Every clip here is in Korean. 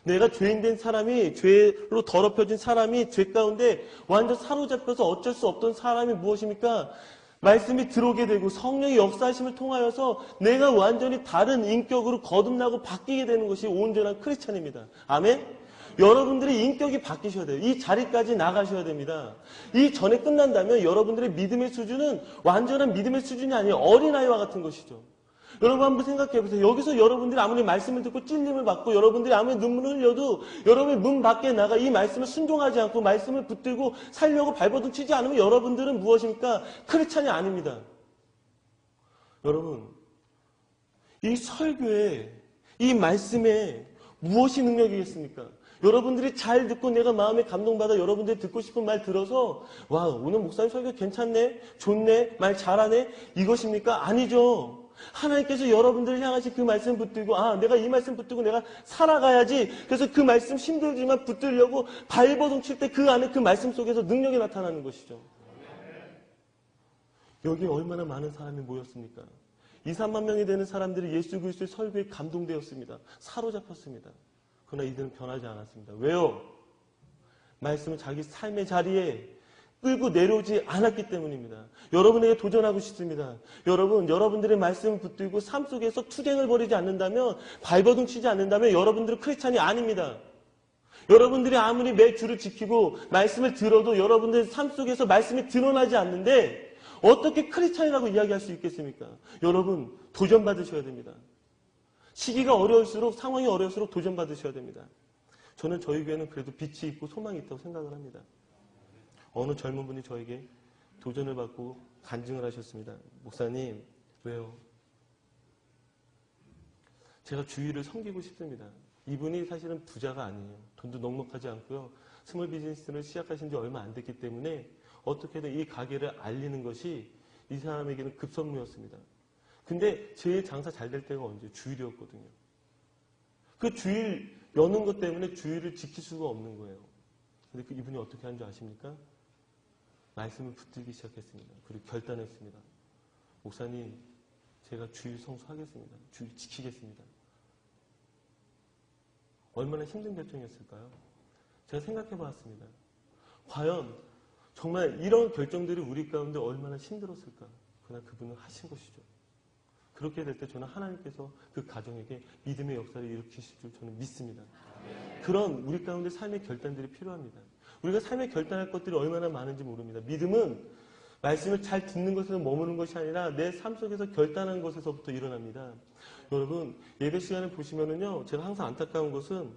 내가 죄인된 사람이, 죄로 더럽혀진 사람이 죄 가운데 완전 사로잡혀서 어쩔 수 없던 사람이 무엇입니까? 말씀이 들어오게 되고 성령의 역사하심을 통하여서 내가 완전히 다른 인격으로 거듭나고 바뀌게 되는 것이 온전한 크리스찬입니다. 아멘? 여러분들의 인격이 바뀌셔야 돼요. 이 자리까지 나가셔야 됩니다. 이 전에 끝난다면 여러분들의 믿음의 수준은 완전한 믿음의 수준이 아니에요. 어린아이와 같은 것이죠. 여러분 한번 생각해 보세요. 여기서 여러분들이 아무리 말씀을 듣고 찔림을 받고 여러분들이 아무리 눈물을 흘려도 여러분이 문 밖에 나가 이 말씀을 순종하지 않고 말씀을 붙들고 살려고 발버둥 치지 않으면 여러분들은 무엇입니까? 크리스찬이 아닙니다. 여러분, 이 설교에, 이 말씀에 무엇이 능력이겠습니까? 여러분들이 잘 듣고 내가 마음에 감동받아 여러분들이 듣고 싶은 말 들어서 와, 오늘 목사님 설교 괜찮네, 좋네, 말 잘하네, 이것입니까? 아니죠. 하나님께서 여러분들을 향하신 그 말씀 붙들고 내가 이 말씀 붙들고 내가 살아가야지. 그래서 그 말씀 힘들지만 붙들려고 발버둥 칠 때 그 안에 그 말씀 속에서 능력이 나타나는 것이죠. 여기 얼마나 많은 사람이 모였습니까? 2, 3만 명이 되는 사람들이 예수 그리스도의 설교에 감동되었습니다. 사로잡혔습니다. 그러나 이들은 변하지 않았습니다. 왜요? 말씀은 자기 삶의 자리에 끌고 내려오지 않았기 때문입니다. 여러분에게 도전하고 싶습니다. 여러분들의 말씀을 붙들고 삶 속에서 투쟁을 벌이지 않는다면, 발버둥 치지 않는다면 여러분들은 크리스찬이 아닙니다. 여러분들이 아무리 매 주를 지키고 말씀을 들어도 여러분들 삶 속에서 말씀이 드러나지 않는데 어떻게 크리스찬이라고 이야기할 수 있겠습니까? 여러분, 도전받으셔야 됩니다. 시기가 어려울수록, 상황이 어려울수록 도전받으셔야 됩니다. 저는 저희 교회는 그래도 빛이 있고 소망이 있다고 생각을 합니다. 어느 젊은 분이 저에게 도전을 받고 간증을 하셨습니다. 목사님, 왜요? 제가 주위를 섬기고 싶습니다. 이분이 사실은 부자가 아니에요. 돈도 넉넉하지 않고요. 스몰 비즈니스를 시작하신 지 얼마 안 됐기 때문에 어떻게든 이 가게를 알리는 것이 이 사람에게는 급선무였습니다. 근데 제일 장사 잘 될 때가 언제? 주일이었거든요. 그 주일 여는 것 때문에 주일을 지킬 수가 없는 거예요. 근데 그 이분이 어떻게 한 줄 아십니까? 말씀을 붙들기 시작했습니다. 그리고 결단했습니다. 목사님, 제가 주일 성수하겠습니다. 주일 지키겠습니다. 얼마나 힘든 결정이었을까요? 제가 생각해 봤습니다. 과연 정말 이런 결정들이 우리 가운데 얼마나 힘들었을까? 그러나 그분은 하신 것이죠. 그렇게 될 때 저는 하나님께서 그 가정에게 믿음의 역사를 일으키실 줄 저는 믿습니다. 그런 우리 가운데 삶의 결단들이 필요합니다. 우리가 삶에 결단할 것들이 얼마나 많은지 모릅니다. 믿음은 말씀을 잘 듣는 것에서 머무는 것이 아니라 내 삶 속에서 결단하는 것에서부터 일어납니다. 여러분, 예배 시간을 보시면은요, 제가 항상 안타까운 것은,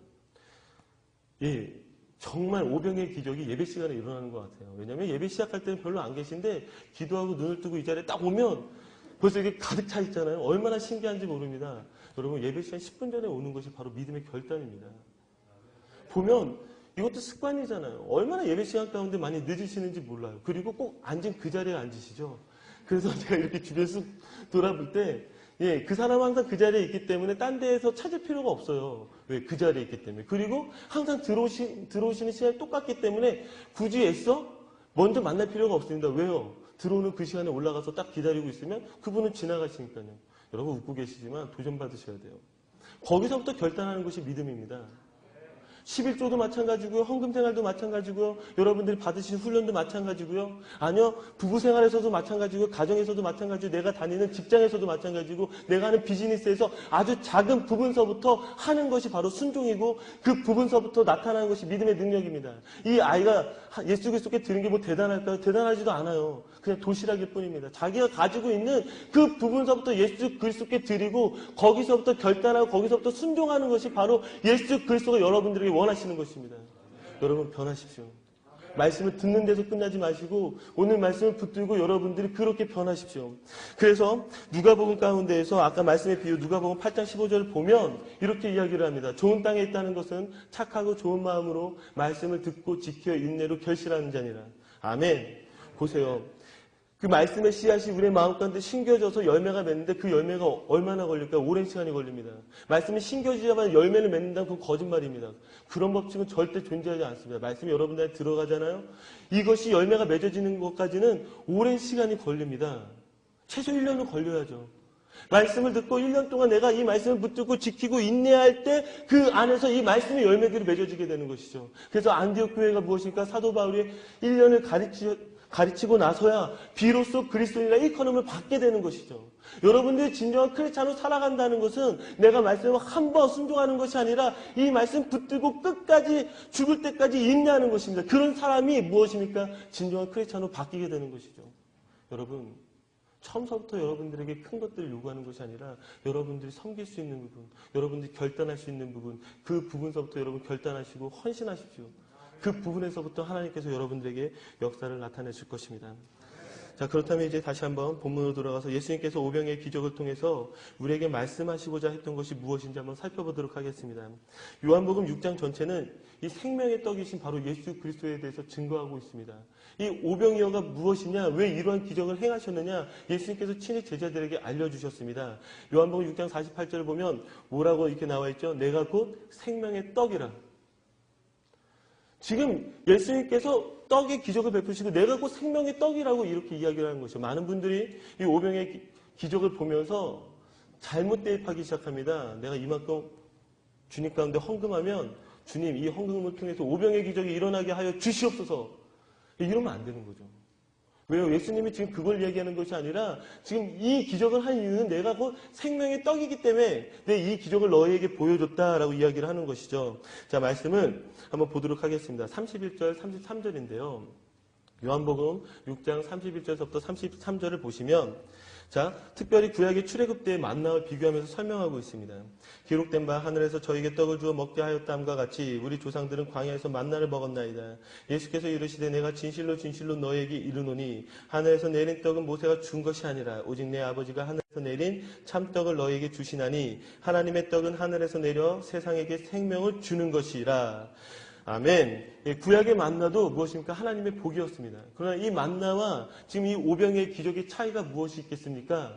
정말 오병의 기적이 예배 시간에 일어나는 것 같아요. 왜냐하면 예배 시작할 때는 별로 안 계신데, 기도하고 눈을 뜨고 이 자리에 딱 오면 벌써 이게 가득 차 있잖아요. 얼마나 신기한지 모릅니다. 여러분, 예배 시간 10분 전에 오는 것이 바로 믿음의 결단입니다. 보면, 이것도 습관이잖아요. 얼마나 예배 시간 가운데 많이 늦으시는지 몰라요. 그리고 꼭 앉은 그 자리에 앉으시죠. 그래서 제가 이렇게 주변 쑥 돌아볼 때, 그 사람은 항상 그 자리에 있기 때문에 딴 데에서 찾을 필요가 없어요. 왜? 그 자리에 있기 때문에. 그리고 항상 들어오시는 시간이 똑같기 때문에 굳이 애써 먼저 만날 필요가 없습니다. 왜요? 들어오는 그 시간에 올라가서 딱 기다리고 있으면 그분은 지나가시니까요. 여러분 웃고 계시지만 도전받으셔야 돼요. 거기서부터 결단하는 것이 믿음입니다. 11조도 마찬가지고요. 헌금생활도 마찬가지고요. 여러분들이 받으신 훈련도 마찬가지고요. 아니요. 부부생활에서도 마찬가지고요. 가정에서도 마찬가지고 내가 다니는 직장에서도 마찬가지고 내가 하는 비즈니스에서 아주 작은 부분서부터 하는 것이 바로 순종이고 그 부분서부터 나타나는 것이 믿음의 능력입니다. 이 아이가 예수 그리스도께 드린 게 뭐 대단할까요? 대단하지도 않아요. 그냥 도시락일 뿐입니다. 자기가 가지고 있는 그 부분서부터 예수 그리스도께 드리고 거기서부터 결단하고 거기서부터 순종하는 것이 바로 예수 그리스도가 여러분들에게 원하시는 것입니다. 여러분 변하십시오. 말씀을 듣는 데서 끝나지 마시고 오늘 말씀을 붙들고 여러분들이 그렇게 변하십시오. 그래서 누가복음 가운데에서 아까 말씀의 비유 누가복음 8장 15절을 보면 이렇게 이야기를 합니다. 좋은 땅에 있다는 것은 착하고 좋은 마음으로 말씀을 듣고 지켜 인내로 결실하는 자니라. 아멘. 보세요. 그 말씀의 씨앗이 우리의 마음 가운데 심겨져서 열매가 맺는데 그 열매가 얼마나 걸릴까요? 오랜 시간이 걸립니다. 말씀이 심겨지자마자 열매를 맺는다는 그건 거짓말입니다. 그런 법칙은 절대 존재하지 않습니다. 말씀이 여러분들한테 들어가잖아요. 이것이 열매가 맺어지는 것까지는 오랜 시간이 걸립니다. 최소 1년은 걸려야죠. 말씀을 듣고 1년 동안 내가 이 말씀을 붙들고 지키고 인내할 때 그 안에서 이 말씀의 열매들이 맺어지게 되는 것이죠. 그래서 안디옥 교회가 무엇입니까? 사도 바울이 1년을 가르치고 나서야 비로소 그리스도인이라 일컬음을 받게 되는 것이죠. 여러분들이 진정한 크리스찬으로 살아간다는 것은 내가 말씀을 한 번 순종하는 것이 아니라 이 말씀 붙들고 끝까지 죽을 때까지 인내하는 것입니다. 그런 사람이 무엇입니까? 진정한 크리스찬으로 바뀌게 되는 것이죠. 여러분, 처음서부터 여러분들에게 큰 것들을 요구하는 것이 아니라 여러분들이 섬길 수 있는 부분, 여러분들이 결단할 수 있는 부분, 그 부분서부터 여러분 결단하시고 헌신하십시오. 그 부분에서부터 하나님께서 여러분들에게 역사를 나타내실 것입니다. 자, 그렇다면 이제 다시 한번 본문으로 돌아가서 예수님께서 오병의 기적을 통해서 우리에게 말씀하시고자 했던 것이 무엇인지 한번 살펴보도록 하겠습니다. 요한복음 6장 전체는 이 생명의 떡이신 바로 예수 그리스도에 대해서 증거하고 있습니다. 이 오병이어가 무엇이냐, 왜 이러한 기적을 행하셨느냐, 예수님께서 친히 제자들에게 알려주셨습니다. 요한복음 6장 48절을 보면 뭐라고 이렇게 나와 있죠? 내가 곧 생명의 떡이라. 지금 예수님께서 떡의 기적을 베푸시고 내가 곧 생명의 떡이라고 이렇게 이야기를 하는 것이죠. 많은 분들이 이 오병의 기적을 보면서 잘못 대입하기 시작합니다. 내가 이만큼 주님 가운데 헌금하면 주님 이 헌금을 통해서 오병의 기적이 일어나게 하여 주시옵소서. 이러면 안 되는 거죠. 왜요? 예수님이 지금 그걸 얘기하는 것이 아니라 지금 이 기적을 한 이유는 내가 곧 생명의 떡이기 때문에 내 이 기적을 너희에게 보여줬다라고 이야기를 하는 것이죠. 자, 말씀을 한번 보도록 하겠습니다. 31절, 33절인데요. 요한복음 6장 31절부터 33절을 보시면 자, 특별히 구약의 출애굽 때의 만나와 비교하면서 설명하고 있습니다. 기록된 바 하늘에서 저에게 떡을 주어 먹게 하였다함과 같이 우리 조상들은 광야에서 만나를 먹었나이다. 예수께서 이르시되 내가 진실로 진실로 너에게 이르노니 하늘에서 내린 떡은 모세가 준 것이 아니라 오직 내 아버지가 하늘에서 내린 참떡을 너에게 주시나니 하나님의 떡은 하늘에서 내려 세상에게 생명을 주는 것이라. 아멘. 구약의 만나도 무엇입니까? 하나님의 복이었습니다. 그러나 이 만나와 지금 이 오병의 기적의 차이가 무엇이 있겠습니까?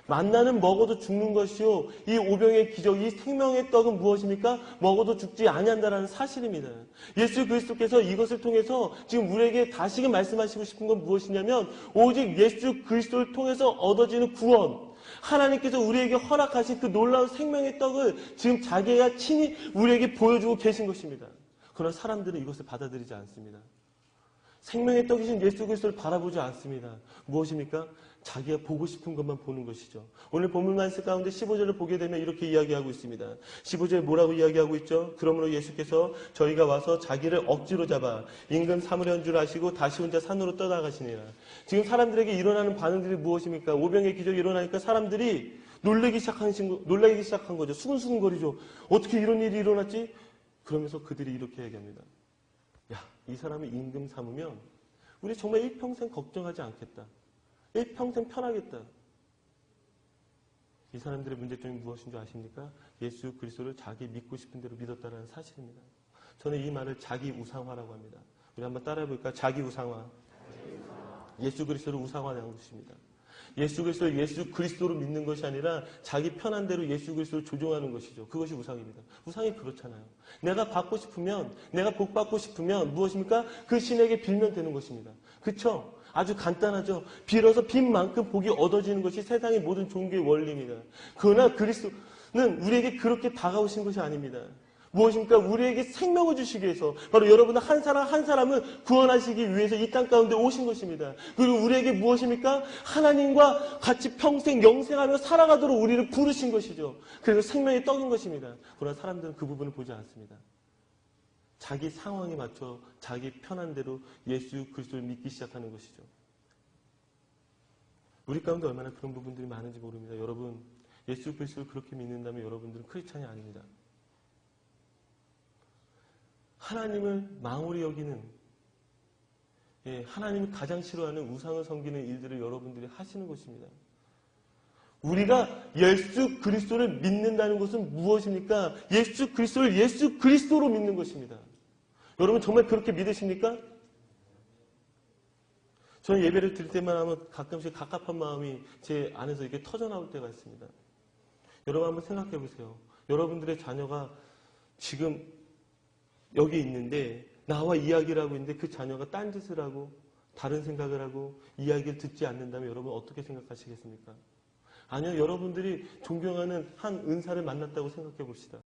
만나는 먹어도 죽는 것이요, 이 오병의 기적, 이 생명의 떡은 무엇입니까? 먹어도 죽지 아니한다라는 사실입니다. 예수 그리스도께서 이것을 통해서 지금 우리에게 다시금 말씀하시고 싶은 건 무엇이냐면 오직 예수 그리스도를 통해서 얻어지는 구원, 하나님께서 우리에게 허락하신 그 놀라운 생명의 떡을 지금 자기가 친히 우리에게 보여주고 계신 것입니다. 그러나 사람들은 이것을 받아들이지 않습니다. 생명의 떡이신 예수 그리스도를 바라보지 않습니다. 무엇입니까? 자기가 보고 싶은 것만 보는 것이죠. 오늘 본문 말씀 가운데 15절을 보게 되면 이렇게 이야기하고 있습니다. 15절에 뭐라고 이야기하고 있죠? 그러므로 예수께서 저희가 와서 자기를 억지로 잡아 임금 삼으려는 줄 아시고 다시 혼자 산으로 떠나가시니라. 지금 사람들에게 일어나는 반응들이 무엇입니까? 오병의 기적이 일어나니까 사람들이 놀라기 시작한 거죠. 수근수근거리죠. 어떻게 이런 일이 일어났지? 그러면서 그들이 이렇게 얘기합니다. 야, 이 사람이 임금 삼으면 우리 정말 일평생 걱정하지 않겠다. 일평생 편하겠다. 이 사람들의 문제점이 무엇인 줄 아십니까? 예수 그리스도를 자기 믿고 싶은 대로 믿었다는 사실입니다. 저는 이 말을 자기 우상화라고 합니다. 우리 한번 따라해볼까요? 자기 우상화. 예수 그리스도를 우상화하는 것입니다. 예수 그리스도를 예수 그리스도로 믿는 것이 아니라 자기 편한 대로 예수 그리스도를 조종하는 것이죠. 그것이 우상입니다. 우상이 그렇잖아요. 내가 받고 싶으면, 내가 복 받고 싶으면 무엇입니까? 그 신에게 빌면 되는 것입니다. 그렇죠? 아주 간단하죠. 빌어서 빈 만큼 복이 얻어지는 것이 세상의 모든 종교의 원리입니다. 그러나 그리스도는 우리에게 그렇게 다가오신 것이 아닙니다. 무엇입니까? 우리에게 생명을 주시기 위해서 바로 여러분 한 사람 한 사람을 구원하시기 위해서 이 땅 가운데 오신 것입니다. 그리고 우리에게 무엇입니까? 하나님과 같이 평생 영생하며 살아가도록 우리를 부르신 것이죠. 그래서 생명의 떡인 것입니다. 그러나 사람들은 그 부분을 보지 않습니다. 자기 상황에 맞춰 자기 편한 대로 예수 그리스도를 믿기 시작하는 것이죠. 우리 가운데 얼마나 그런 부분들이 많은지 모릅니다. 여러분, 예수 그리스도를 그렇게 믿는다면 여러분들은 크리스찬이 아닙니다. 하나님을 망홀히 여기는, 하나님이 가장 싫어하는 우상을 섬기는 일들을 여러분들이 하시는 것입니다. 우리가 예수 그리스도를 믿는다는 것은 무엇입니까? 예수 그리스도를 예수 그리스도로 믿는 것입니다. 여러분 정말 그렇게 믿으십니까? 저는 예배를 드릴 때만 하면 가끔씩 갑갑한 마음이 제 안에서 이렇게 터져나올 때가 있습니다. 여러분 한번 생각해 보세요. 여러분들의 자녀가 지금 여기 있는데 나와 이야기를 하고 있는데 그 자녀가 딴짓을 하고 다른 생각을 하고 이야기를 듣지 않는다면 여러분 어떻게 생각하시겠습니까? 아니요, 여러분들이 존경하는 한 은사를 만났다고 생각해 봅시다.